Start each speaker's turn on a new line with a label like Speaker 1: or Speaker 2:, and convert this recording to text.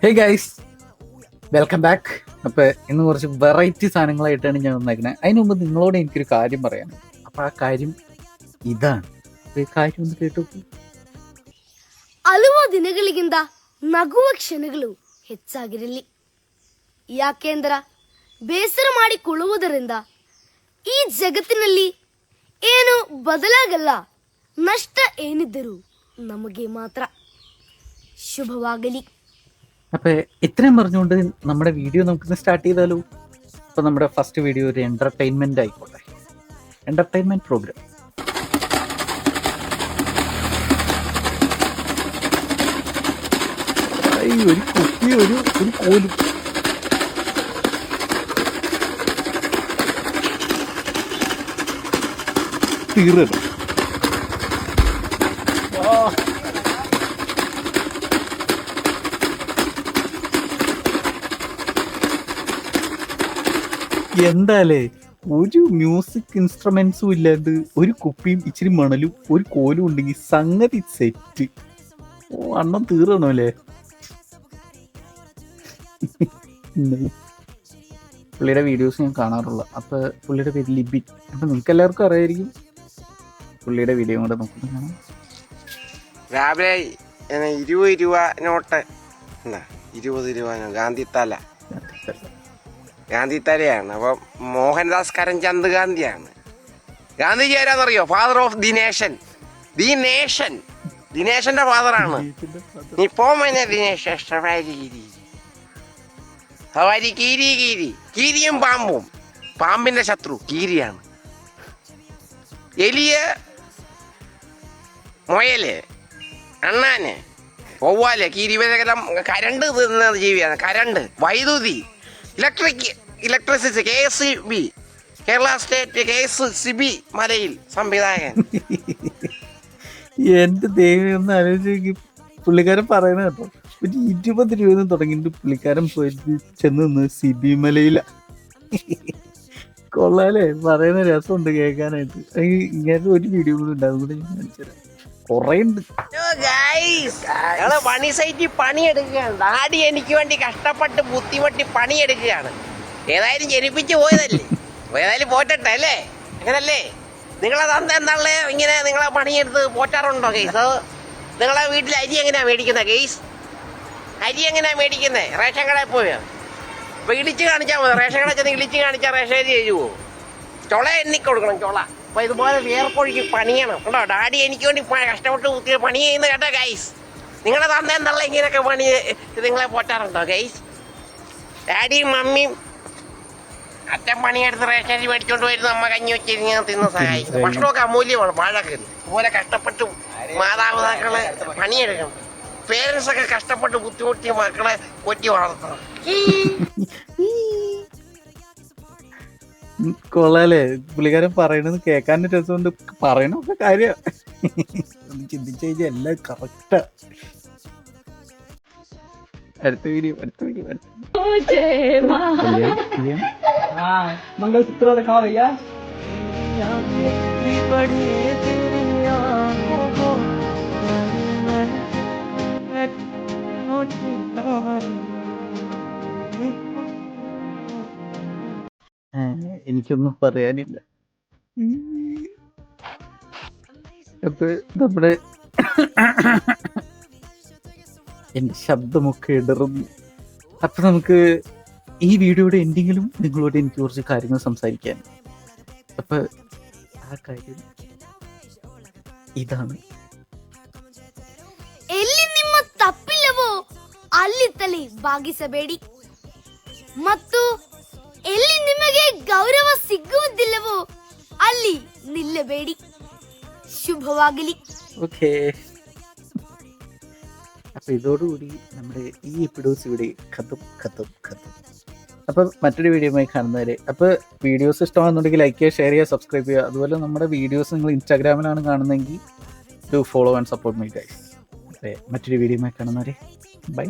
Speaker 1: Hey guys, welcome back. അപ്പോൾ ഇന്ന് കുറച്ച് വെറൈറ്റി സാധനങ്ങളായിട്ടാണ് ഞാൻ വന്നേക്കുന്നത്. അതിന് മുമ്പ് നിങ്ങളോട് എനിക്കൊരു കാര്യം പറയാം. അപ്പോൾ ആ കാര്യം ഇതാണ്. ഈ കാര്യം ഒന്ന് കേട്ടു.
Speaker 2: ಹಲವು ದಿನಗಳಿಗಿಂತ ನಗುವ ಕ್ಷಣಗಳು ಹೆಚ್ಚಾಗಿರಲಿ. ಯಾಕೆಂದ್ರ ಬೇಸರ ಮಾಡಿಕೊಳ್ಳುವುದರಿಂದ ಈ ಜಗತ್ತಿನಲ್ಲಿ ಏನು ಬದಲಾಗಲ್ಲ. ನಷ್ಟ ಏನಿದ್ದರೂ ನಮಗೆ ಮಾತ್ರ. ശുഭവാഗലി.
Speaker 1: അപ്പോൾ ഇത്രയും പറഞ്ഞുകൊണ്ട് നമ്മുടെ വീഡിയോ നമുക്കിന്ന് സ്റ്റാർട്ട് ചെയ്താലോ. അപ്പോൾ നമ്മുടെ ഫസ്റ്റ് വീഡിയോ ഒരു എൻ്റർടൈൻമെൻ്റ് ആയിക്കോട്ടെ. Entertainment programme. ഒരു കുപ്പി ഒരു കോലും. തീർന്നു. എന്താലേ, ഒരു മ്യൂസിക് ഇൻസ്ട്രുമെന്റ്സും ഇല്ലാണ്ട് ഒരു കുപ്പിയും ഇച്ചിരി മണലും ഒരു കോലും ഉണ്ടെങ്കിൽ സംഗതി സെറ്റ്. അണ്ണം തീർന്നോ അല്ലേ. പുള്ളിയുടെ വീഡിയോസ് ഞാൻ കാണാറുള്ള. അപ്പൊ പുള്ളിയുടെ പേര് ലിബിൻ. അപ്പൊ നിങ്ങൾക്ക് എല്ലാവർക്കും അറിയായിരിക്കും. പുള്ളിയുടെ വീഡിയോ കൂടെ നോക്കുന്നത് കാണാം.
Speaker 3: രാവിലെ 20 രൂപ നോട്ട്, 20 രൂപ ഗാന്ധിത്തലയാണ്. അപ്പം മോഹൻദാസ് കരംചന്ദ് ഗാന്ധിയാണ്. ഗാന്ധിജി ആരാന്നറിയോ? Father of the nation. ദിനേശന്റെ ഫാദറാണ്. നീ പോമനെ ദിനേശ്. സവാരി കീരിയും പാമ്പും. പാമ്പിന്റെ ശത്രു കീരിയാണ്. എലിയ, മുയല്, അണ്ണാന്, വവ്വാല്, കീരി, ഇവരെല്ലാം കരണ്ട് തിന്ന ജീവിയാണ്. കരണ്ട്, വൈദ്യുതി, electricity, KSB, Kerala state KSCB മലയിൽ സംവിധായകൻ.
Speaker 1: എന്റെ ദൈവം ഒന്ന് ആലോചിച്ച്. പുള്ളിക്കാരൻ പറയുന്നത് കേട്ടോ, ഒരു 20 രൂപ തുടങ്ങിയിട്ട് പുള്ളിക്കാരൻ പോയിട്ട് ചെന്ന് നിന്ന് CB മലയില. കൊള്ളാലേ, പറയുന്ന രസമുണ്ട് കേൾക്കാനായിട്ട്. ഇങ്ങനത്തെ ഒരു വീഡിയോ കൂടി ഉണ്ട്, അതുകൂടെ ഞാൻ കാണിച്ചുതരാം. കുറേ ഉണ്ട്.
Speaker 3: പണി സൈറ്റിൽ പണിയെടുക്കുകയാണ്. ഡാഡി എനിക്ക് വേണ്ടി കഷ്ടപ്പെട്ട് ബുദ്ധിമുട്ടി പണിയെടുക്കുകയാണ്. ഏതായാലും ജനിപ്പിച്ച് പോയതല്ലേ, ഏതായാലും പോറ്റട്ടെ അല്ലേ? അങ്ങനല്ലേ? നിങ്ങളെ തന്ത എന്താണല്ലേ ഇങ്ങനെ നിങ്ങളെ പണിയെടുത്ത് പോറ്റാറുണ്ടോ ഗെയ്സ്? നിങ്ങളെ വീട്ടിൽ അരി എങ്ങനെയാ മേടിക്കുന്നത് ഗെയ്സ്? അരി എങ്ങനെയാ മേടിക്കുന്നത്? റേഷൻ കടയിൽ പോയോ? അപ്പൊ ഇടിച്ച് കാണിച്ചാൽ മതി. റേഷൻ കടയിൽ ചെന്ന് ഇടിച്ച് കാണിച്ചാൽ റേഷൻ അരി എഴുതുമോ? ചൊള എണ്ണി കൊടുക്കണം, ചൊള. അപ്പൊ ഇതുപോലെ വേർപ്പൊഴിക്ക് പണിയണം കേട്ടോ. ഡാഡി എനിക്ക് വേണ്ടി കഷ്ടപ്പെട്ട് കുത്തി പണി ചെയ്യുന്ന കേട്ടോ ഗൈസ്. നിങ്ങളെ തന്ത എന്നുള്ള ഇങ്ങനെയൊക്കെ പണി നിങ്ങളെ പോറ്റാറുണ്ടോ ഗൈസ്? ഡാഡിയും മമ്മിയും അച്ഛൻ പണിയെടുത്ത് റേഷൻ മേടിച്ചോണ്ട് വരുന്ന അമ്മ കഞ്ഞി വെച്ചിരിക്കുന്ന തിന്ന് സഹായിക്കും. ഭക്ഷണമൊക്കെ അമൂല്യമാണ്. വാഴക്ക് ഇതുപോലെ കഷ്ടപ്പെട്ട് മാതാപിതാക്കളെ പണിയെടുക്കണം. പേരൻസ് ഒക്കെ കഷ്ടപ്പെട്ട് ബുദ്ധിമുട്ടി മക്കളെ കൊറ്റി വളർത്തണം.
Speaker 1: കൊള്ളാലേ, പുള്ളിക്കാരൻ പറയണത് കേൾക്കാൻ രസമുണ്ട്. പറയണൊക്കെ കാര്യം ഒന്ന് ചിന്തിച്ചു കഴിഞ്ഞാൽ എല്ലാം കറക്റ്റാ. അടുത്ത വീഡിയോ
Speaker 4: मंगलसूत्र दिखाओ भैया.
Speaker 1: എനിക്കൊന്നും പറയാനില്ല. അപ്പൊ നമ്മുടെ എന്റെ ശബ്ദമൊക്കെ ഇടറുന്നു. അപ്പൊ നമുക്ക് ഈ വീഡിയോയുടെ എൻഡിങ്ങിലും നിങ്ങളോട് എനിക്ക് കുറച്ച് കാര്യങ്ങൾ സംസാരിക്കാൻ. അപ്പൊ ആ കാര്യം ഇതാണ്.
Speaker 2: ಎಲ್ಲಿ ನಿಮ್ಮ ತಪ್ಪಿಲ್ಲವೋ ಅಲ್ಲಿ ತಲೆ ಬಾಗಿಸಬೇಡಿ, ಮತ್ತು ಎಲ್ಲಿ ನಿಮಗೆ ಗೌರವ ಸಿಗುವುದಿಲ್ಲವೋ ಅಲ್ಲಿ ನಿಲ್ಲಬೇಡಿ. ശുഭവാഗലി.
Speaker 1: ഓക്കേ, അപ്പൊ ഇതോടുകൂടി നമ്മുടെ ഈ എപ്പിസോഡ് ഇവിടെ ഖത്തം. അപ്പൊ മറ്റൊരു വീഡിയോയുമായി കാണുന്നവരെ. അപ്പൊ വീഡിയോസ് ഇഷ്ടമാണെന്നുണ്ടെങ്കിൽ ലൈക്ക് ചെയ്യുക, ഷെയർ ചെയ്യുക, സബ്സ്ക്രൈബ് ചെയ്യുക. അതുപോലെ നമ്മുടെ വീഡിയോസ് നിങ്ങൾ ഇൻസ്റ്റാഗ്രാമിലാണ് കാണുന്നതെങ്കിൽ do follow and support me guys. മറ്റൊരു വീഡിയോയുമായി കാണുന്നവരെ ബൈ.